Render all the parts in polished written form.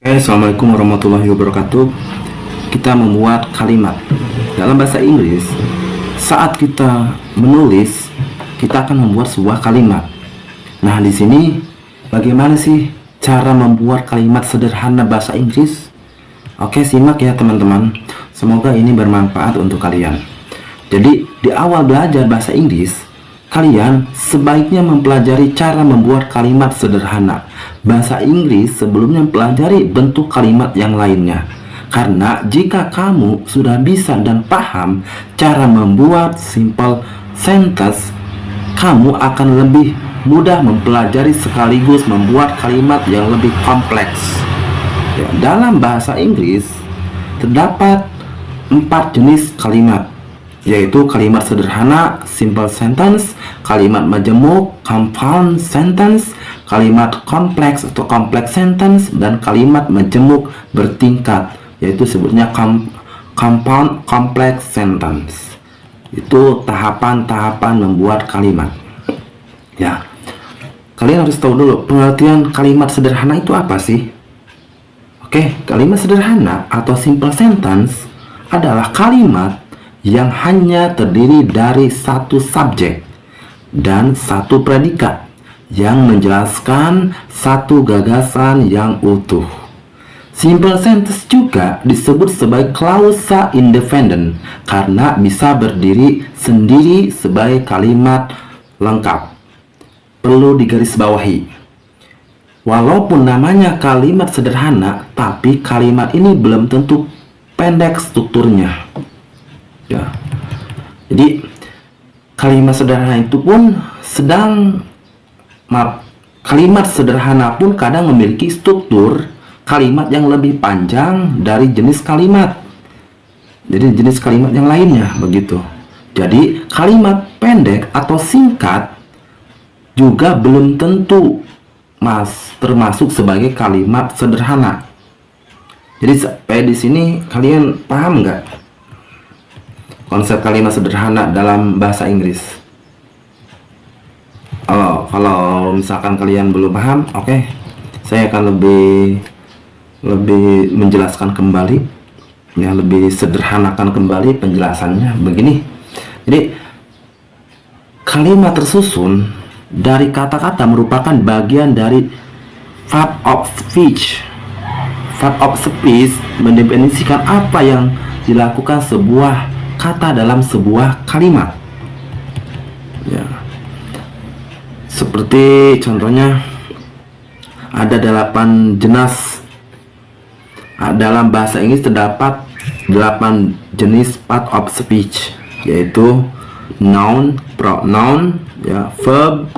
Assalamualaikum warahmatullahi wabarakatuh. Kita membuat kalimat dalam bahasa Inggris. Saat kita menulis, kita akan membuat sebuah kalimat. Nah, di sini bagaimana sih cara membuat kalimat sederhana bahasa Inggris? Oke, simak ya teman-teman. Semoga ini bermanfaat untuk kalian. Jadi, di awal belajar bahasa Inggris, kalian sebaiknya mempelajari cara membuat kalimat sederhana bahasa Inggris sebelum mempelajari bentuk kalimat yang lainnya. Karena jika kamu sudah bisa dan paham cara membuat simple sentence, kamu akan lebih mudah mempelajari sekaligus membuat kalimat yang lebih kompleks. Ya, dalam bahasa Inggris terdapat 4 jenis kalimat, yaitu kalimat sederhana simple sentence, kalimat majemuk compound sentence, kalimat kompleks atau complex sentence, dan kalimat majemuk bertingkat, yaitu sebutnya compound complex sentence. Itu tahapan-tahapan membuat kalimat. Ya, kalian harus tahu dulu pengertian kalimat sederhana itu apa sih? Oke, kalimat sederhana atau simple sentence adalah kalimat yang hanya terdiri dari satu subjek dan satu predikat yang menjelaskan satu gagasan yang utuh. Simple sentence juga disebut sebagai klausa independen karena bisa berdiri sendiri sebagai kalimat lengkap. Perlu digarisbawahi, walaupun namanya kalimat sederhana, tapi kalimat ini belum tentu pendek strukturnya. Ya. Jadi kalimat sederhana itu pun kalimat sederhana pun kadang memiliki struktur kalimat yang lebih panjang dari jenis kalimat. Jadi jenis kalimat yang lainnya begitu. Jadi kalimat pendek atau singkat juga belum tentu termasuk sebagai kalimat sederhana. Jadi sampai di sini kalian paham nggak konsep kalimat sederhana dalam bahasa Inggris? Kalau misalkan kalian belum paham, oke, saya akan lebih menjelaskan kembali, ya, lebih sederhanakan kembali penjelasannya begini. Jadi kalimat tersusun dari kata-kata merupakan bagian dari verb of speech. Verb of speech mendefinisikan apa yang dilakukan sebuah kata dalam sebuah kalimat. Ya. Seperti contohnya ada 8 jenis. Dalam bahasa Inggris terdapat 8 jenis part of speech, yaitu noun, pronoun, ya, verb,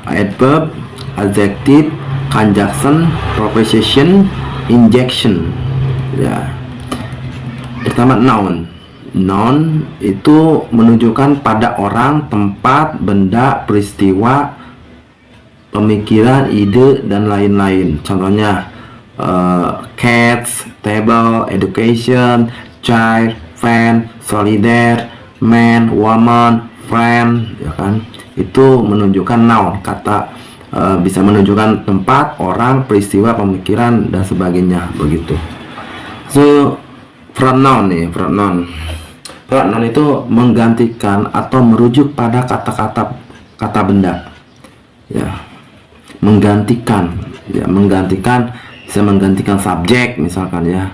adverb, adjective, conjunction, preposition, injection. Ya. Pertama, noun. Noun itu menunjukkan pada orang, tempat, benda, peristiwa, pemikiran, ide, dan lain-lain. Contohnya cats, table, education, child, fan, solidar, man, woman, friend, ya kan? Itu menunjukkan noun. Kata bisa menunjukkan tempat, orang, peristiwa, pemikiran, dan sebagainya begitu. So pronoun nih, pronoun itu menggantikan atau merujuk pada kata benda. Ya, menggantikan, bisa menggantikan subjek misalkan, ya,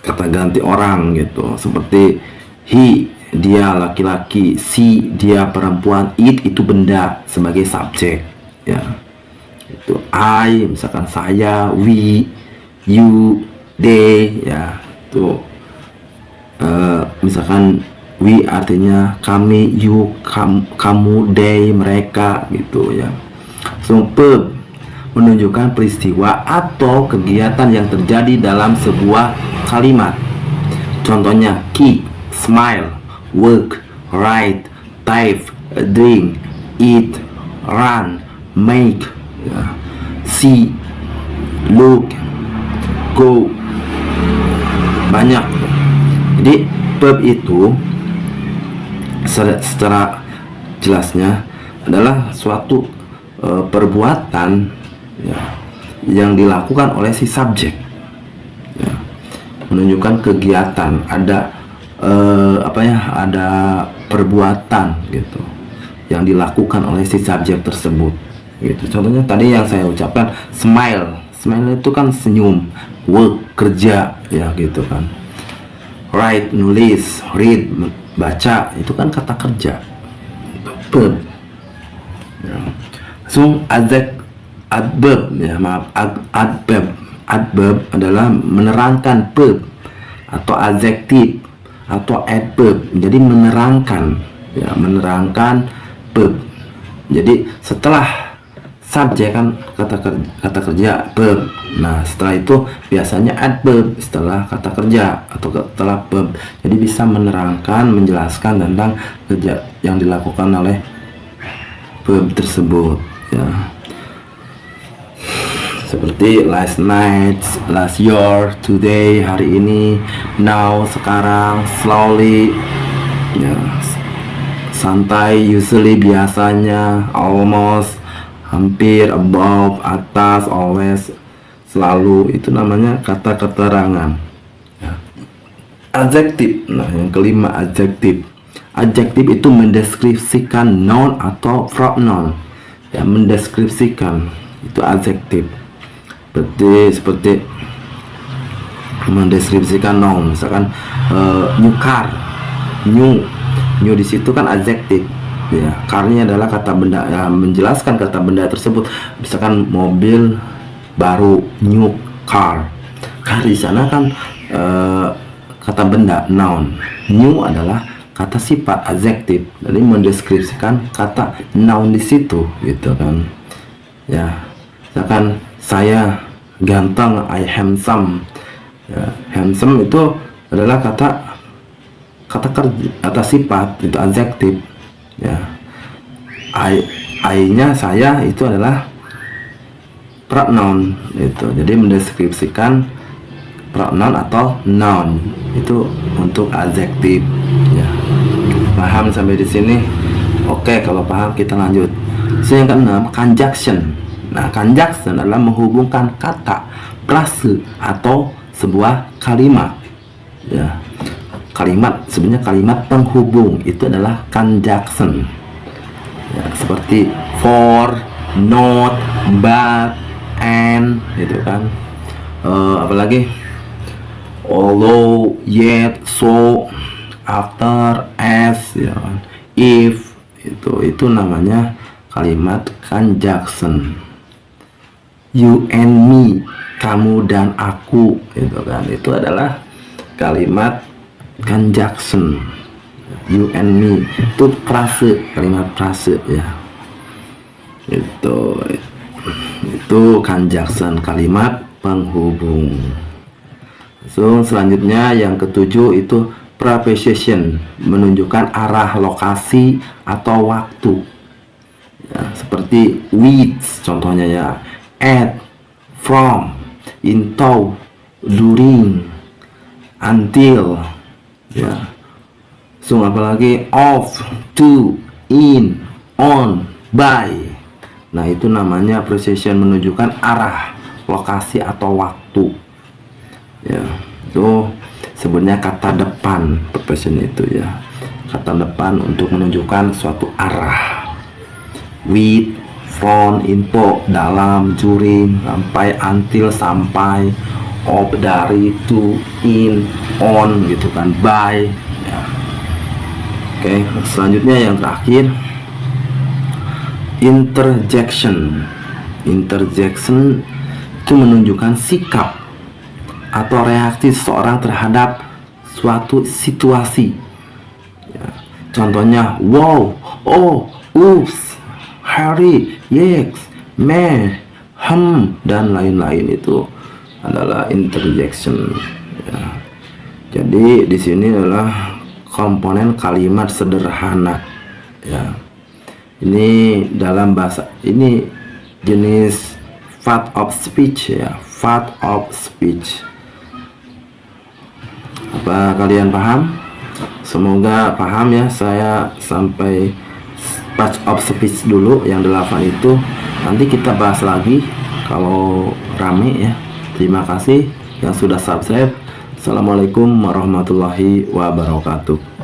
kata ganti orang gitu, seperti he, dia laki-laki, she, dia perempuan, it itu benda sebagai subjek, ya. Itu I, misalkan saya, we, you, they, ya. Itu misalkan we artinya kami, you, kamu, they, mereka gitu, ya. So verb menunjukkan peristiwa atau kegiatan yang terjadi dalam sebuah kalimat. Contohnya kick, smile, work, write, type, drink, eat, run, make, ya, see, look, go. Banyak. Jadi verb itu secara jelasnya adalah suatu perbuatan, ya, yang dilakukan oleh si subjek, ya. Menunjukkan kegiatan, ada ada perbuatan gitu yang dilakukan oleh si subjek tersebut gitu. Contohnya tadi yang saya ucapkan, smile itu kan senyum, work kerja, ya gitu kan. Write nulis, read baca, itu kan kata kerja. Verb, ya. So adverb, ya maaf, adverb adalah menerangkan verb atau adjektif atau adverb, jadi menerangkan, ya menerangkan verb. Jadi setelah subjek kan kata kerja verb, nah setelah itu biasanya adverb setelah kata kerja atau setelah verb, jadi bisa menerangkan, menjelaskan tentang kerja yang dilakukan oleh verb tersebut, ya. Seperti last night, last year, today, hari ini, now, sekarang, slowly, ya, santai, usually, biasanya, almost, hampir, above, atas, always, selalu. Itu namanya kata keterangan, ya. Adjektif, nah yang kelima, adjektif. Adjektif itu mendeskripsikan noun atau pronoun, ya, mendeskripsikan, itu adjektif. Seperti mendeskripsikan noun, misalkan new car, new di situ kan adjektif, ya. Car-nya adalah kata benda, ya, menjelaskan kata benda tersebut. Misalkan mobil baru, new car. Car di sana kan kata benda, noun. New adalah kata sifat, adjektif, jadi mendeskripsikan kata noun di situ, gitu kan, ya. Misalkan saya ganteng, I handsome, ya. Handsome itu adalah kata kerja, kata sifat, itu adjektif, ya. I-nya saya itu adalah pronoun, itu jadi mendeskripsikan pronoun atau noun, itu untuk adjektif, ya. Paham sampai di sini? Oke, kalau paham kita lanjut. Yang keenam, conjunction. Nah, conjunction adalah menghubungkan kata, frase atau sebuah kalimat, ya. Kalimat, sebenarnya kalimat penghubung itu adalah conjunction, ya, seperti for, not, but, and, gitu kan. Apalagi although, yet, so, after, as, ya kan. If, itu namanya kalimat conjunction. You and me, kamu dan aku, gitu kan, itu adalah kalimat conjunction. You and me itu frase, kalimat frase, ya. Itu conjunction, kalimat penghubung. So selanjutnya yang ketujuh itu preposition, menunjukkan arah, lokasi atau waktu, ya, seperti with, contohnya, ya, at, from, into, during, until, ya. So apalagi of, to, in, on, by. Nah itu namanya preposition, menunjukkan arah, lokasi atau waktu, ya. Itu sebenarnya kata depan preposition itu, ya, kata depan untuk menunjukkan suatu arah. With, from, info, dalam, during, sampai, until, sampai, of, dari, to, in, on, gitu kan, by, ya. Oke, selanjutnya yang terakhir, interjection. Interjection itu menunjukkan sikap atau reaksi seseorang terhadap suatu situasi, ya. Contohnya wow, oh, oops, hurry, yes, meh, dan lain-lain, itu adalah interjection, ya. Jadi di sini adalah komponen kalimat sederhana, ya. Ini dalam bahasa ini jenis part of speech, ya, part of speech. Apa kalian paham? Semoga paham, ya. Saya sampai part of speech dulu yang 8 itu. Nanti kita bahas lagi kalau rame ya. Terima kasih yang sudah subscribe. Assalamualaikum warahmatullahi wabarakatuh.